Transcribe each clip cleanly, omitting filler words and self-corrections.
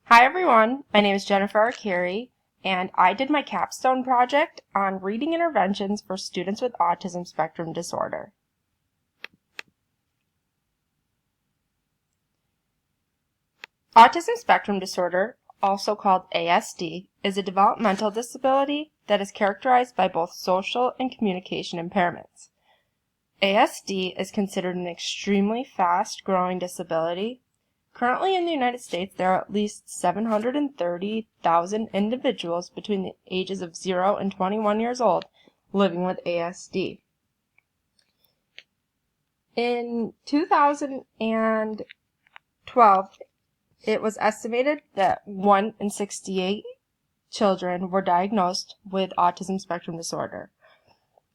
Hi everyone, my name is Jennifer Arcari, and I did my capstone project on reading interventions for students with autism spectrum disorder. Autism spectrum disorder, also called ASD, is a developmental disability that is characterized by both social and communication impairments. ASD is considered an extremely fast-growing disability. Currently in the United States, there are at least 730,000 individuals between the ages of 0 and 21 years old living with ASD. In 2012, it was estimated that 1 in 68 children were diagnosed with autism spectrum disorder.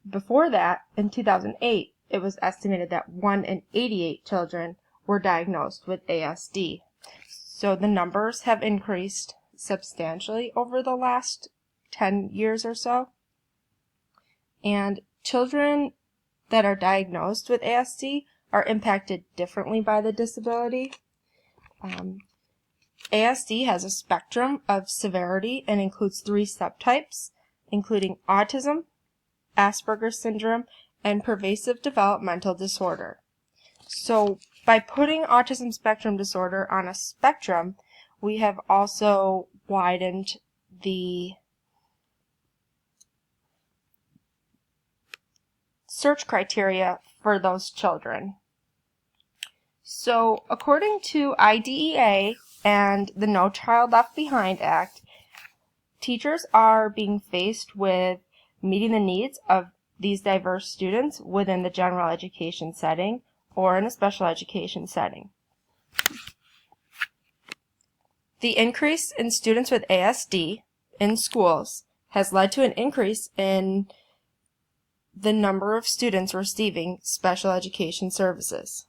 Before that, in 2008, it was estimated that 1 in 88 children were diagnosed with ASD. So the numbers have increased substantially over the last 10 years or so. And children that are diagnosed with ASD are impacted differently by the disability. ASD has a spectrum of severity and includes 3 subtypes, including autism, Asperger's syndrome, and pervasive developmental disorder. So by putting autism spectrum disorder on a spectrum, we have also widened the search criteria for those children. So according to IDEA and the No Child Left Behind Act, teachers are being faced with meeting the needs of these diverse students within the general education setting or in a special education setting. The increase in students with ASD in schools has led to an increase in the number of students receiving special education services.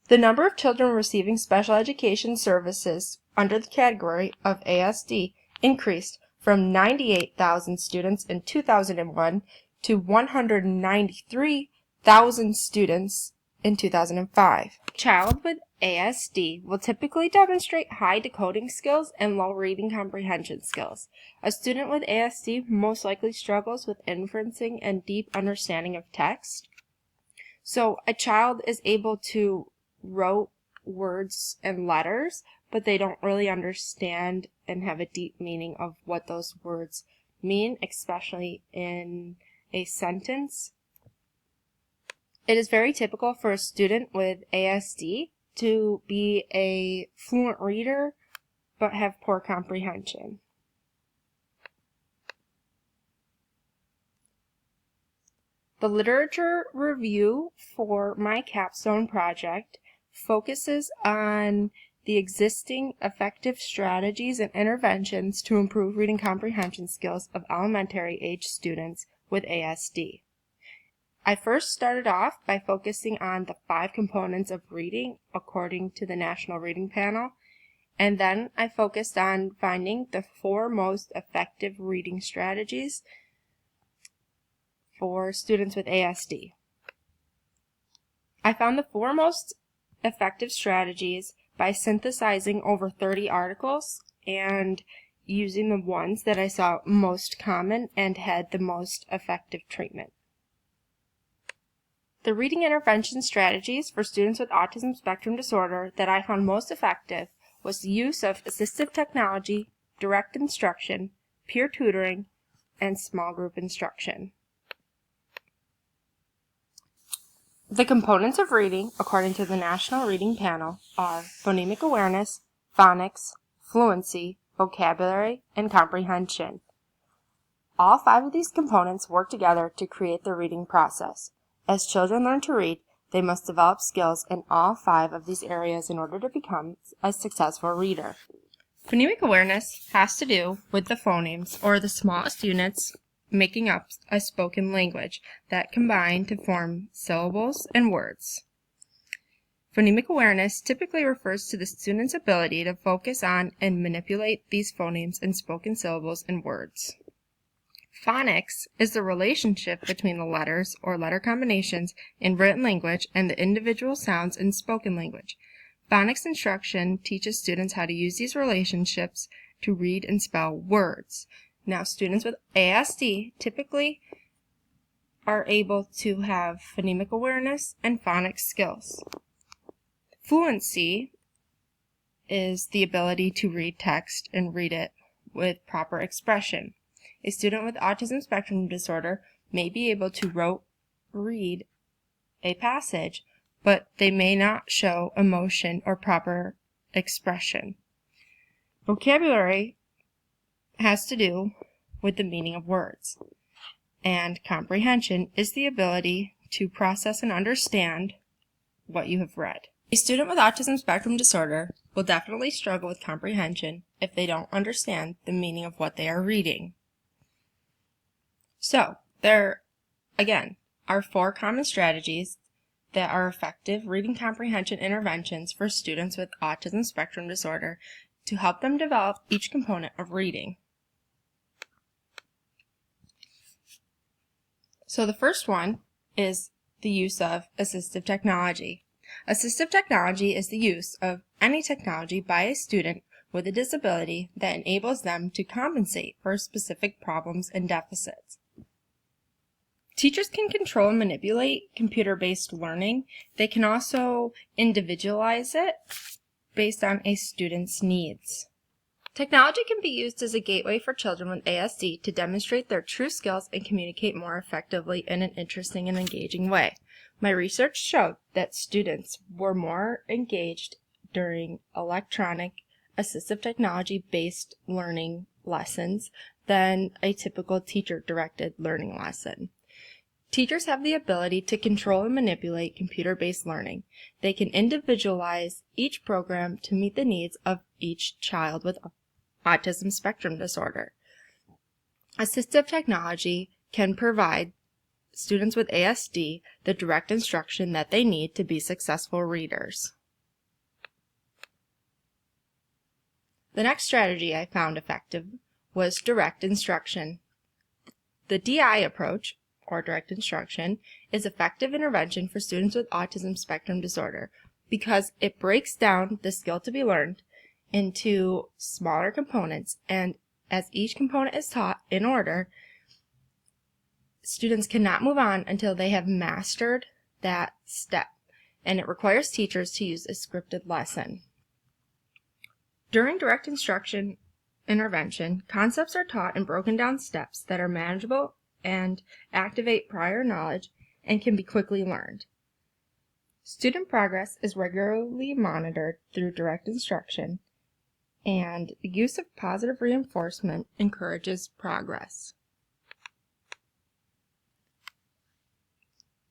The number of children receiving special education services under the category of ASD increased from 98,000 students in 2001 to 193,000 students in 2005. A child with ASD will typically demonstrate high decoding skills and low reading comprehension skills. A student with ASD most likely struggles with inferencing and deep understanding of text. So a child is able to write words and letters, but they don't really understand and have a deep meaning of what those words mean, especially in a sentence. It is very typical for a student with ASD to be a fluent reader but have poor comprehension. The literature review for my capstone project focuses on the existing effective strategies and interventions to improve reading comprehension skills of elementary age students with ASD. I first started off by focusing on the 5 components of reading according to the National Reading Panel, and then I focused on finding the 4 most effective reading strategies for students with ASD. I found the 4 most effective strategies by synthesizing over 30 articles and using the ones that I saw most common and had the most effective treatment. The reading intervention strategies for students with autism spectrum disorder that I found most effective was the use of assistive technology, direct instruction, peer tutoring, and small group instruction. The components of reading, according to the National Reading Panel, are phonemic awareness, phonics, fluency, vocabulary, and comprehension. All 5 of these components work together to create the reading process. As children learn to read, they must develop skills in all 5 of these areas in order to become a successful reader. Phonemic awareness has to do with the phonemes, or the smallest units making up a spoken language that combine to form syllables and words. Phonemic awareness typically refers to the student's ability to focus on and manipulate these phonemes and spoken syllables and words. Phonics is the relationship between the letters or letter combinations in written language and the individual sounds in spoken language. Phonics instruction teaches students how to use these relationships to read and spell words. Now, students with ASD typically are able to have phonemic awareness and phonics skills. Fluency is the ability to read text and read it with proper expression. A student with autism spectrum disorder may be able to read a passage, but they may not show emotion or proper expression. Vocabulary has to do with the meaning of words, and comprehension is the ability to process and understand what you have read. A student with autism spectrum disorder will definitely struggle with comprehension if they don't understand the meaning of what they are reading. So, there, again, are 4 common strategies that are effective reading comprehension interventions for students with autism spectrum disorder to help them develop each component of reading. So the first one is the use of assistive technology. Assistive technology is the use of any technology by a student with a disability that enables them to compensate for specific problems and deficits. Teachers can control and manipulate computer-based learning. They can also individualize it based on a student's needs. Technology can be used as a gateway for children with ASD to demonstrate their true skills and communicate more effectively in an interesting and engaging way. My research showed that students were more engaged during electronic assistive technology-based learning lessons than a typical teacher-directed learning lesson. Teachers have the ability to control and manipulate computer-based learning. They can individualize each program to meet the needs of each child with autism spectrum disorder. Assistive technology can provide students with ASD the direct instruction that they need to be successful readers. The next strategy I found effective was direct instruction. The DI approach, or direct instruction, is effective intervention for students with autism spectrum disorder because it breaks down the skill to be learned into smaller components, and as each component is taught in order, students cannot move on until they have mastered that step, and it requires teachers to use a scripted lesson. During direct instruction intervention, concepts are taught in broken down steps that are manageable and activate prior knowledge and can be quickly learned. Student progress is regularly monitored through direct instruction, and the use of positive reinforcement encourages progress.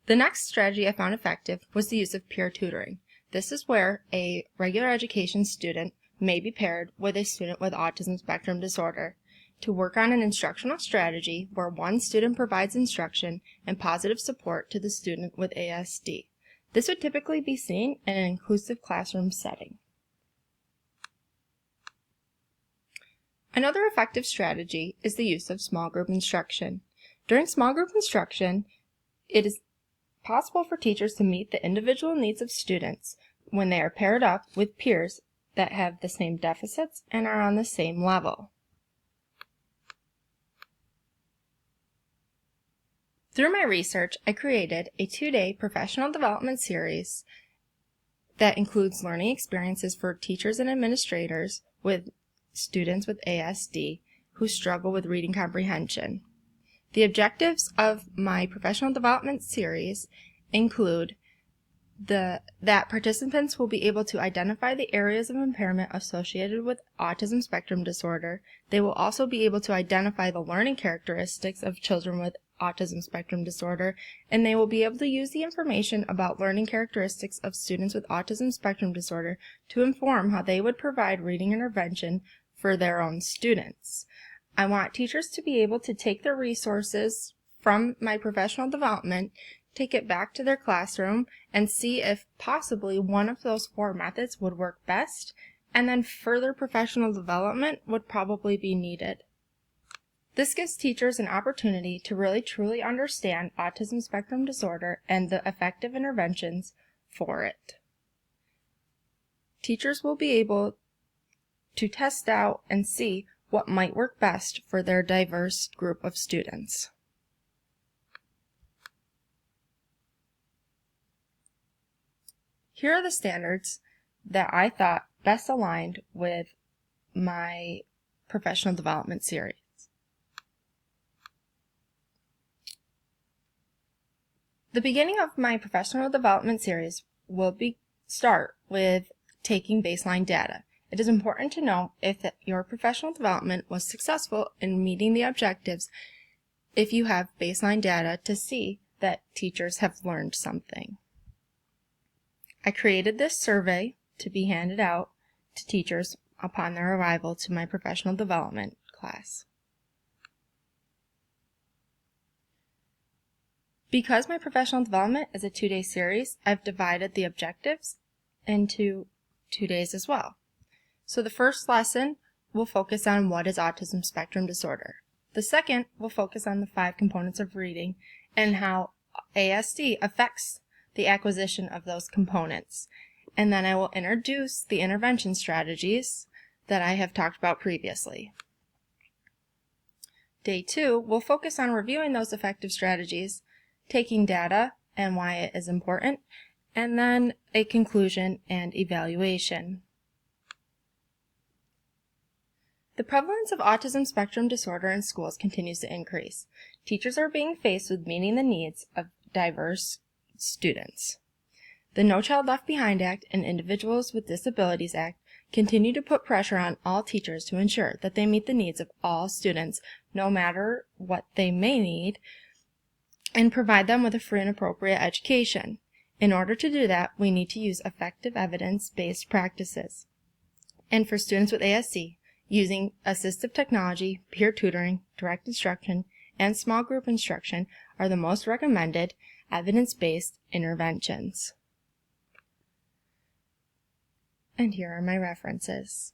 The next strategy I found effective was the use of peer tutoring. This is where a regular education student may be paired with a student with autism spectrum disorder to work on an instructional strategy where one student provides instruction and positive support to the student with ASD. This would typically be seen in an inclusive classroom setting. Another effective strategy is the use of small group instruction. During small group instruction, it is possible for teachers to meet the individual needs of students when they are paired up with peers that have the same deficits and are on the same level. Through my research, I created a 2-day professional development series that includes learning experiences for teachers and administrators with students with ASD who struggle with reading comprehension. The objectives of my professional development series include that participants will be able to identify the areas of impairment associated with autism spectrum disorder. They will also be able to identify the learning characteristics of children with autism spectrum disorder, and they will be able to use the information about learning characteristics of students with autism spectrum disorder to inform how they would provide reading intervention for their own students. I want teachers to be able to take their resources from my professional development, take it back to their classroom, and see if possibly one of those 4 methods would work best, and then further professional development would probably be needed. This gives teachers an opportunity to really truly understand autism spectrum disorder and the effective interventions for it. teachers will be able to test out and see what might work best for their diverse group of students. Here are the standards that I thought best aligned with my professional development series. The beginning of my professional development series will start with taking baseline data. It is important to know if your professional development was successful in meeting the objectives if you have baseline data to see that teachers have learned something. I created this survey to be handed out to teachers upon their arrival to my professional development class. Because my professional development is a 2-day series, I've divided the objectives into 2 days as well. So the first lesson will focus on what is autism spectrum disorder. The second will focus on the 5 components of reading and how ASD affects the acquisition of those components. And then I will introduce the intervention strategies that I have talked about previously. Day 2 will focus on reviewing those effective strategies, taking data and why it is important, and then a conclusion and evaluation. The prevalence of autism spectrum disorder in schools continues to increase. Teachers are being faced with meeting the needs of diverse students. The No Child Left Behind Act and Individuals with Disabilities Act continue to put pressure on all teachers to ensure that they meet the needs of all students, no matter what they may need, and provide them with a free and appropriate education. In order to do that, we need to use effective evidence-based practices. And for students with ASD, using assistive technology, peer tutoring, direct instruction, and small group instruction are the most recommended evidence-based interventions. And here are my references.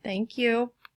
Thank you.